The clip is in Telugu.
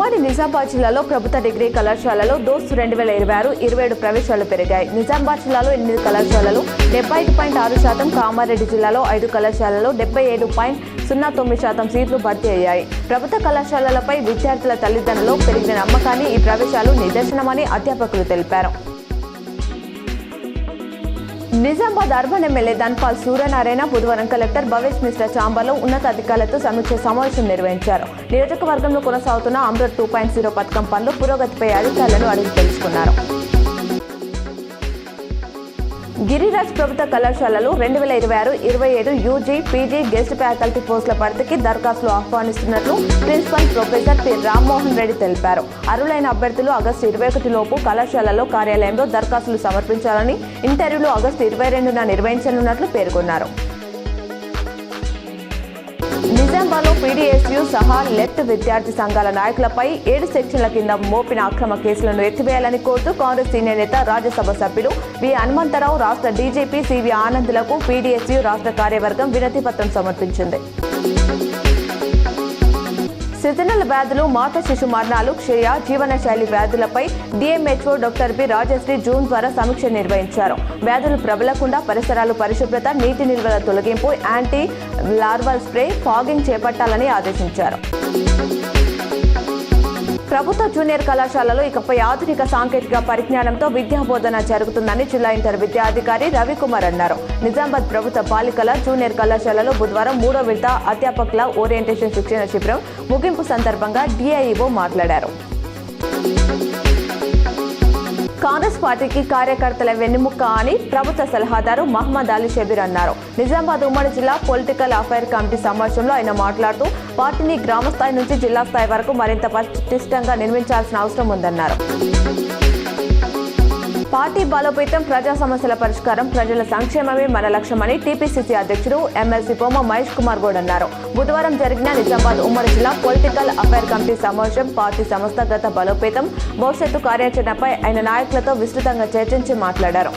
ఉమ్మడి నిజామాబాద్ జిల్లాలో ప్రభుత్వ డిగ్రీ కళాశాలలో దోస్తు 2026-27 ప్రవేశాలు పెరిగాయి. నిజామాబాద్ జిల్లాలో 8 కళాశాలలు 75.6%, కామారెడ్డి జిల్లాలో 5 కళాశాలలో 77.09% సీట్లు భర్తీ అయ్యాయి. ప్రభుత్వ కళాశాలలపై విద్యార్థుల తల్లిదండ్రులు పెరిగిన నమ్మకాన్ని ఈ ప్రవేశాలు నిదర్శనమని అధ్యాపకులు తెలిపారు. నిజామాబాద్ అర్బన్ ఎమ్మెల్యే ధన్పాల్ సూర్యనారాయణ బుధవారం కలెక్టర్ భవేష్ మిశ్రా చాంబర్లో ఉన్నతాధికారులతో సమీక్ష సమావేశం నిర్వహించారు. నియోజకవర్గంలో కొనసాగుతున్న అమృత్ 2.0 పథకం పనులు పురోగతిపై అధికారులను అడిగి తెలుసుకున్నారు. గిరిరాజ్ ప్రభుత్వ కళాశాలలో 2026-27 యూజీ, పీజీ గెస్ట్ ఫ్యాకల్టీ పోస్టుల భర్తీకి దరఖాస్తులు ఆహ్వానిస్తున్నట్లు principal professor P Rammohan Reddy తెలిపారు. అర్హులైన అభ్యర్థులు ఆగస్టు 21 లోపు కళాశాలలో కార్యాలయంలో దరఖాస్తులు సమర్పించాలని, ఇంటర్వ్యూలు ఆగస్టు 22న నిర్వహించనున్నట్లు పేర్కొన్నారు. నిజామాబాద్లో పీడీఎస్యూ సహా లెఫ్ట్ విద్యార్థి సంఘాల నాయకులపై 7 సెక్షన్ల కింద మోపిన అక్రమ కేసులను ఎత్తివేయాలని కోరుతూ కాంగ్రెస్ సీనియర్ నేత, రాజ్యసభ సభ్యుడు వి హనుమంతరావు రాష్ట్ర డీజీపీ సివి ఆనంద్లకు పీడీఎస్యూ రాష్ట్ర కార్యవర్గం వినతి పత్రం సమర్పించింది. సీజనల్ వ్యాధులు, మాతా శిశు మరణాలు, క్షయ, జీవనశైలి వ్యాధులపై DMHO doctor B Rajashree Zoom ద్వారా సమీక్ష నిర్వహించారు. వ్యాధులు ప్రబలకుండా పరిసరాలు పరిశుభ్రత, నీటి నిల్వల తొలగింపు, యాంటీ లార్వల్ స్ప్రే, ఫాగింగ్ చేపట్టాలని ఆదేశించారు. ప్రభుత్వ జూనియర్ కళాశాలలో ఇకపై ఆధునిక సాంకేతిక పరిజ్ఞానంతో విద్యా బోధన జరుగుతుందని జిల్లా ఇంటర్ విద్యాధికారి రవికుమార్ అన్నారు. నిజామాబాద్ ప్రభుత్వ బాలికల జూనియర్ కళాశాలలో బుధవారం 3వ విడత అధ్యాపకుల ఓరియంటేషన్ శిక్షణ శిబిరం ముగింపు సందర్భంగా డిఐఈఓ మాట్లాడారు. కాంగ్రెస్ పార్టీకి కార్యకర్తల వెన్నెముక అని ప్రభుత్వ సలహాదారు మహమ్మద్ అలీ షబీర్ అన్నారు. నిజామాబాద్ ఉమ్మడి జిల్లా పొలిటికల్ అఫైర్ కమిటీ సమావేశంలో ఆయన మాట్లాడుతూ పార్టీని గ్రామ స్థాయి నుంచి జిల్లా స్థాయి వరకు మరింత పటిష్టంగా నిర్మించాల్సిన అవసరం ఉందన్నారు. పార్టీ బలోపేతం, ప్రజా సమస్యల పరిష్కారం, ప్రజల సంక్షేమమే మన లక్ష్యమని టీపీసీసీ అధ్యక్షుడు ఎమ్మెల్సీ పోమ మహేష్ కుమార్ గౌడ్ అన్నారు. బుధవారం జరిగిన నిజామాబాద్ ఉమ్మడి జిల్లా పొలిటికల్ అఫైర్ కమిటీ సమావేశం పార్టీ సంస్థాగత బలోపేతం, భవిష్యత్తు కార్యాచరణపై ఆయన నాయకులతో విస్తృతంగా చర్చించి మాట్లాడారు.